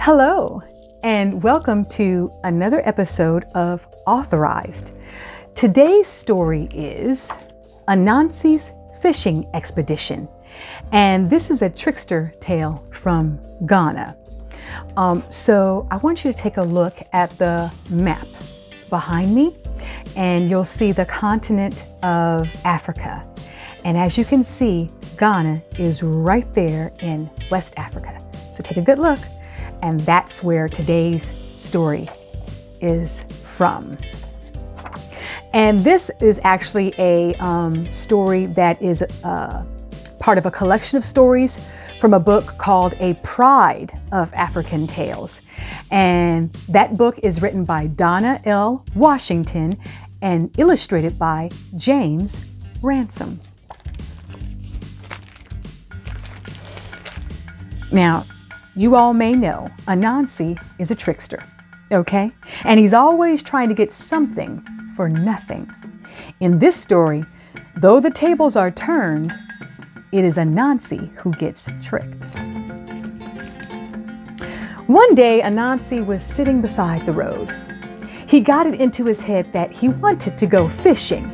Hello, and welcome to another episode of Authorized. Today's story is Anansi's Fishing Expedition, and this is a trickster tale from Ghana. So I want you to take a look at the map behind me, and you'll see the continent of Africa. And as you can see, Ghana is right there in West Africa. So take a good look. And that's where today's story is from. And this is actually a story that is part of a collection of stories from a book called A Pride of African Tales. And that book is written by Donna L. Washington and illustrated by James Ransome. Now, you all may know Anansi is a trickster, okay? And he's always trying to get something for nothing. In this story, though the tables are turned, it is Anansi who gets tricked. One day, Anansi was sitting beside the road. He got it into his head that he wanted to go fishing.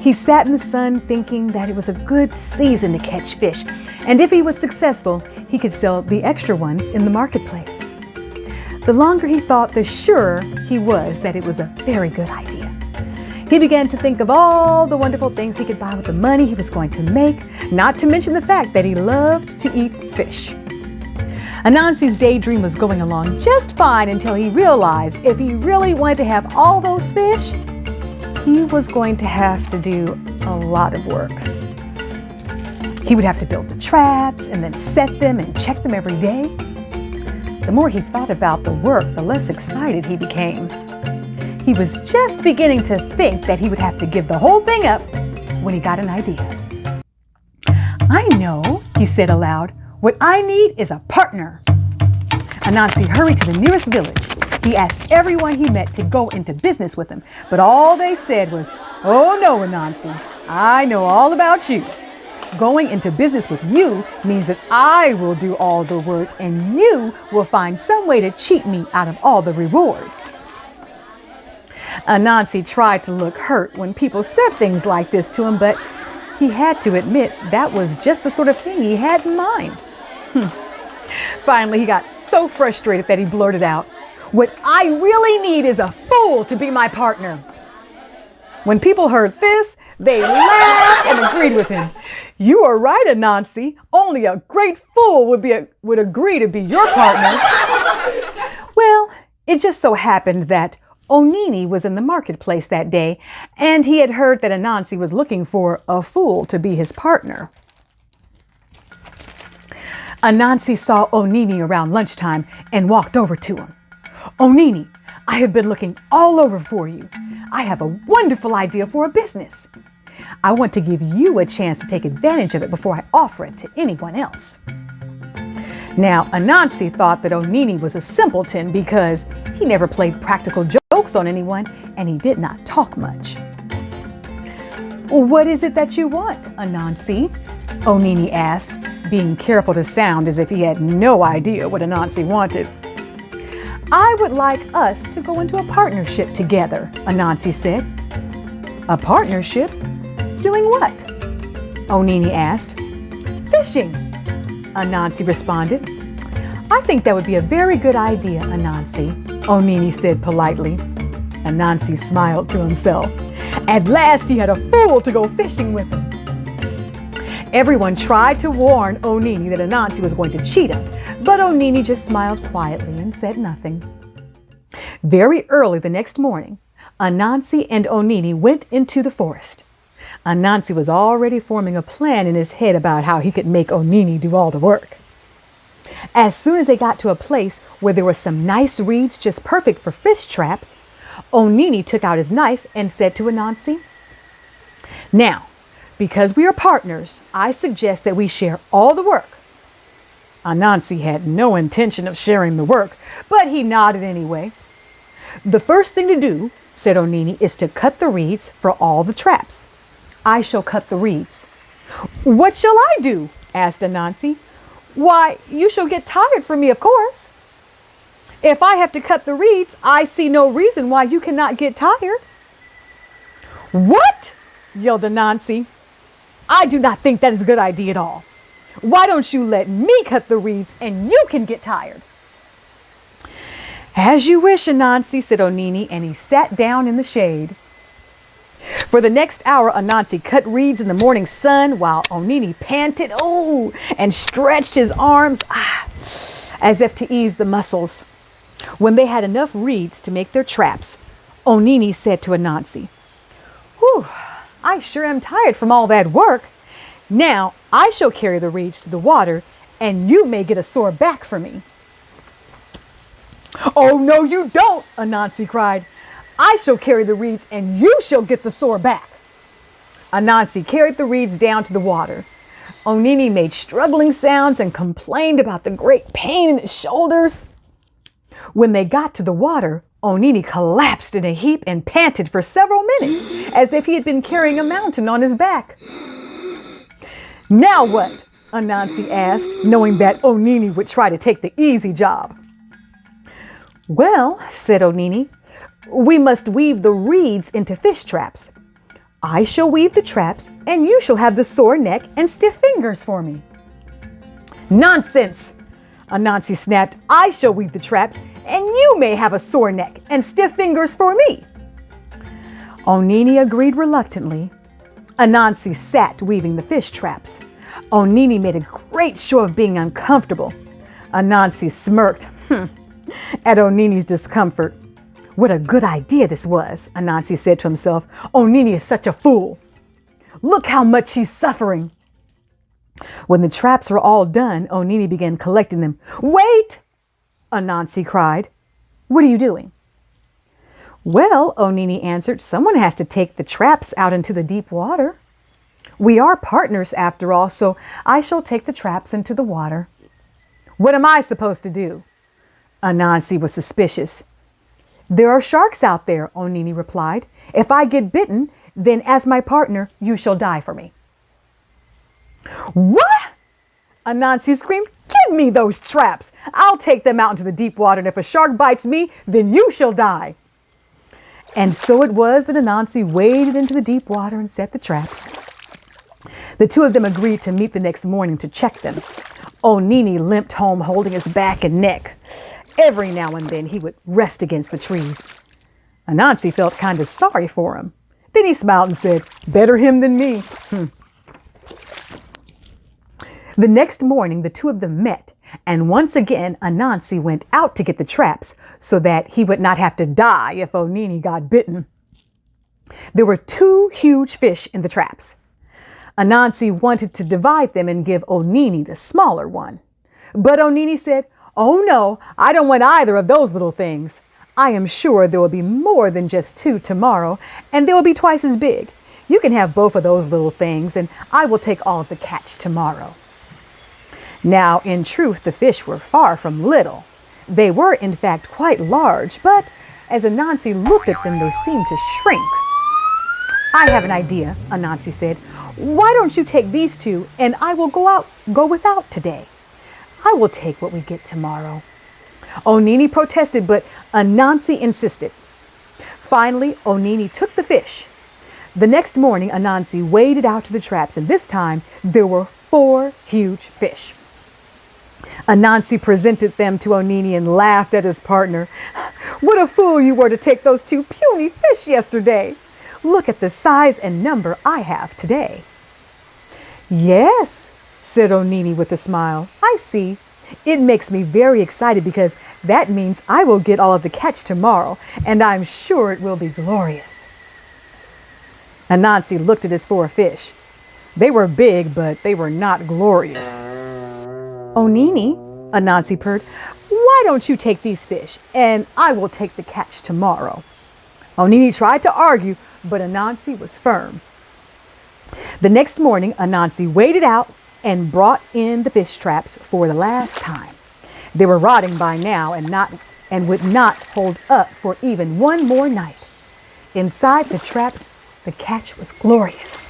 He sat in the sun thinking that it was a good season to catch fish, and if he was successful, he could sell the extra ones in the marketplace. The longer he thought, the surer he was that it was a very good idea. He began to think of all the wonderful things he could buy with the money he was going to make, not to mention the fact that he loved to eat fish. Anansi's daydream was going along just fine until he realized if he really wanted to have all those fish, he was going to have to do a lot of work. He would have to build the traps and then set them and check them every day. The more he thought about the work, the less excited he became. He was just beginning to think that he would have to give the whole thing up when he got an idea. "I know," he said aloud. "What I need is a partner." Anansi hurried to the nearest village. He asked everyone he met to go into business with him, but all they said was, "Oh no, Anansi, I know all about you. Going into business with you means that I will do all the work and you will find some way to cheat me out of all the rewards." Anansi tried to look hurt when people said things like this to him, but he had to admit that was just the sort of thing he had in mind. Finally, he got so frustrated that he blurted out, "What I really need is a fool to be my partner." When people heard this, they laughed and agreed with him. "You are right, Anansi. Only a great fool would agree to be your partner." Well, it just so happened that Onini was in the marketplace that day, and he had heard that Anansi was looking for a fool to be his partner. Anansi saw Onini around lunchtime and walked over to him. "Onini, I have been looking all over for you. I have a wonderful idea for a business. I want to give you a chance to take advantage of it before I offer it to anyone else." Now, Anansi thought that Onini was a simpleton because he never played practical jokes on anyone and he did not talk much. "What is it that you want, Anansi?" Onini asked, being careful to sound as if he had no idea what Anansi wanted. "I would like us to go into a partnership together," Anansi said. "A partnership? Doing what?" Onini asked. "Fishing," Anansi responded. "I think that would be a very good idea, Anansi," Onini said politely. Anansi smiled to himself. At last he had a fool to go fishing with him. Everyone tried to warn Onini that Anansi was going to cheat him, but Onini just smiled quietly and said nothing. Very early the next morning, Anansi and Onini went into the forest. Anansi was already forming a plan in his head about how he could make Onini do all the work. As soon as they got to a place where there were some nice reeds just perfect for fish traps, Onini took out his knife and said to Anansi, "Now, because we are partners, I suggest that we share all the work." Anansi had no intention of sharing the work, but he nodded anyway. "The first thing to do," said Onini, "is to cut the reeds for all the traps." "I shall cut the reeds." "What shall I do?" asked Anansi. "Why, you shall get tired from me, of course." If I have to cut the reeds, I see no reason why you cannot get tired. What? Yelled Anansi. I do not think that is a good idea at all. Why don't you let me cut the reeds and you can get tired? As you wish, Anansi, said Onini, and he sat down in the shade. For the next hour, Anansi cut reeds in the morning sun while Onini panted, and stretched his arms, as if to ease the muscles. When they had enough reeds to make their traps, Onini said to Anansi, "Whew, I sure am tired from all that work. Now I shall carry the reeds to the water, and you may get a sore back for me." "Oh, no, you don't," Anansi cried. "I shall carry the reeds, and you shall get the sore back." Anansi carried the reeds down to the water. Onini made struggling sounds and complained about the great pain in his shoulders. When they got to the water, Onini collapsed in a heap and panted for several minutes, as if he had been carrying a mountain on his back. "Now what?" Anansi asked, knowing that Onini would try to take the easy job. "Well," said Onini, "we must weave the reeds into fish traps. I shall weave the traps, and you shall have the sore neck and stiff fingers for me." "Nonsense!" Anansi snapped. "I shall weave the traps, and you may have a sore neck and stiff fingers for me." Onini agreed reluctantly. Anansi sat weaving the fish traps. Onini made a great show of being uncomfortable. Anansi smirked at Onini's discomfort. "What a good idea this was," Anansi said to himself. "Onini is such a fool. Look how much he's suffering." When the traps were all done, Onini began collecting them. "Wait!" Anansi cried. "What are you doing?" "Well," Onini answered, "someone has to take the traps out into the deep water. We are partners after all, so I shall take the traps into the water." "What am I supposed to do?" Anansi was suspicious. "There are sharks out there," Onini replied. "If I get bitten, then as my partner, you shall die for me." "What?" Anansi screamed. "Give me those traps. I'll take them out into the deep water, and if a shark bites me, then you shall die." And so it was that Anansi waded into the deep water and set the traps. The two of them agreed to meet the next morning to check them. Onini limped home holding his back and neck. Every now and then he would rest against the trees. Anansi felt kind of sorry for him. Then he smiled and said, "Better him than me." The next morning, the two of them met, and once again, Anansi went out to get the traps so that he would not have to die if Onini got bitten. There were 2 huge fish in the traps. Anansi wanted to divide them and give Onini the smaller one. But Onini said, "Oh no, I don't want either of those little things. I am sure there will be more than just 2 tomorrow, and they will be twice as big. You can have both of those little things, and I will take all of the catch tomorrow." Now, in truth, the fish were far from little. They were, in fact, quite large, but as Anansi looked at them, they seemed to shrink. "I have an idea," Anansi said. "Why don't you take these 2, and I will go without today? I will take what we get tomorrow." Onini protested, but Anansi insisted. Finally, Onini took the fish. The next morning, Anansi waded out to the traps, and this time there were 4 huge fish. Anansi presented them to Onini and laughed at his partner. "What a fool you were to take those 2 puny fish yesterday. Look at the size and number I have today." "Yes," said Onini with a smile. "I see. It makes me very excited because that means I will get all of the catch tomorrow, and I'm sure it will be glorious." Anansi looked at his 4 fish. They were big, but they were not glorious. "Onini," Anansi purred, "why don't you take these fish, and I will take the catch tomorrow?" Onini tried to argue, but Anansi was firm. The next morning, Anansi waded out and brought in the fish traps for the last time. They were rotting by now and would not hold up for even one more night. Inside the traps, the catch was glorious.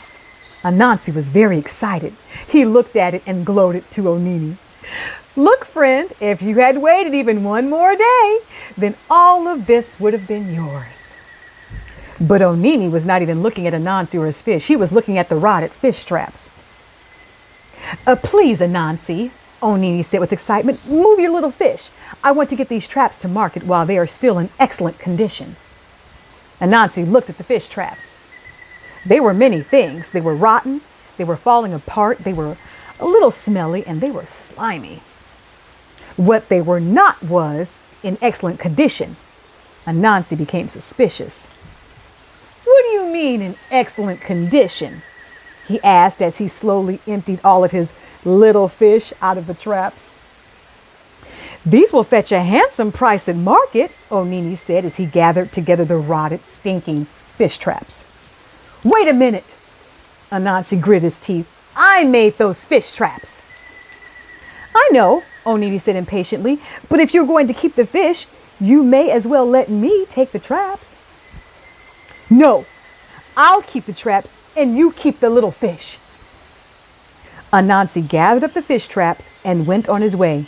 Anansi was very excited. He looked at it and gloated to Onini. Look, friend, if you had waited even one more day, then all of this would have been yours. But Onini was not even looking at Anansi or his fish. He was looking at the rotted fish traps. Please, Anansi, Onini said with excitement, move your little fish. I want to get these traps to market while they are still in excellent condition. Anansi looked at the fish traps. They were many things. They were rotten, they were falling apart, they were a little smelly, and they were slimy. What they were not was in excellent condition. Anansi became suspicious. What do you mean in excellent condition? He asked as he slowly emptied all of his little fish out of the traps. These will fetch a handsome price at market, Onini said as he gathered together the rotted, stinking fish traps. Wait a minute, Anansi gritted his teeth. I made those fish traps. I know, Onini said impatiently, but if you're going to keep the fish, you may as well let me take the traps. No, I'll keep the traps and you keep the little fish. Anansi gathered up the fish traps and went on his way.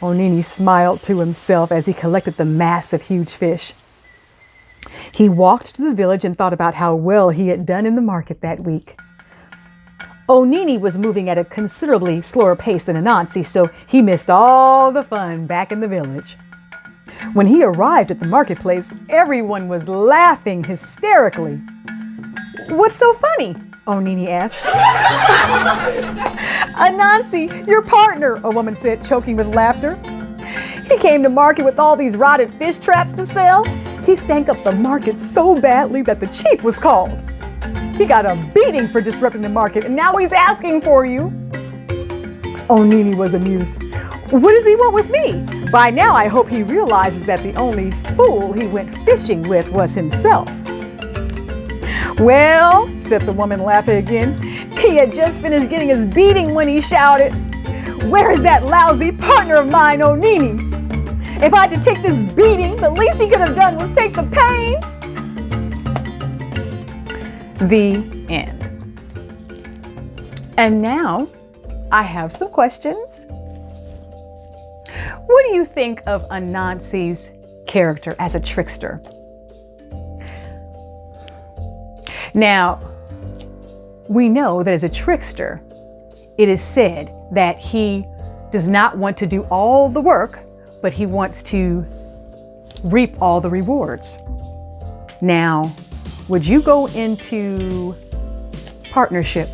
Onini smiled to himself as he collected the mass of huge fish. He walked to the village and thought about how well he had done in the market that week. Onini was moving at a considerably slower pace than Anansi, so he missed all the fun back in the village. When he arrived at the marketplace, everyone was laughing hysterically. What's so funny? Onini asked. Anansi, your partner, a woman said, choking with laughter. He came to market with all these rotted fish traps to sell. He stank up the market so badly that the chief was called. He got a beating for disrupting the market, and now he's asking for you. Onini was amused. What does he want with me? By now, I hope he realizes that the only fool he went fishing with was himself. Well, said the woman, laughing again, he had just finished getting his beating when he shouted, where is that lousy partner of mine, Onini? If I had to take this beating, the least he could have done was take the pain. The end. And now I have some questions. What do you think of Anansi's character as a trickster? Now, we know that as a trickster, it is said that he does not want to do all the work, but he wants to reap all the rewards. Now, would you go into partnership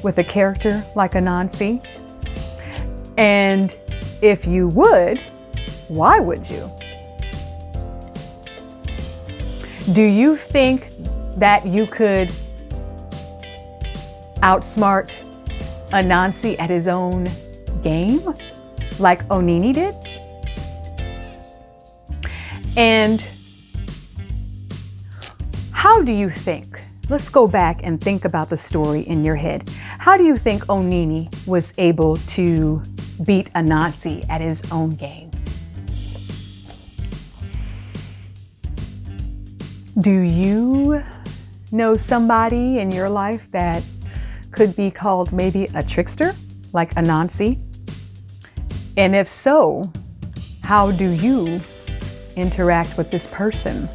with a character like Anansi? And if you would, why would you? Do you think that you could outsmart Anansi at his own game like Onini did? And how do you think, let's go back and think about the story in your head. How do you think Onini was able to beat Anansi at his own game? Do you know somebody in your life that could be called maybe a trickster like Anansi? And if so, how do you interact with this person?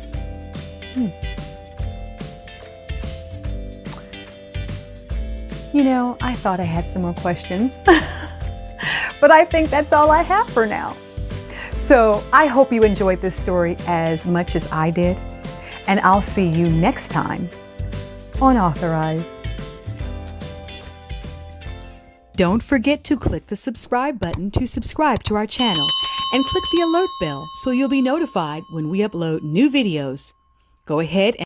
You know, I thought I had some more questions, but I think that's all I have for now. So I hope you enjoyed this story as much as I did, and I'll see you next time on Authorized. Don't forget to click the subscribe button to subscribe to our channel and click the alert bell so you'll be notified when we upload new videos. Go ahead and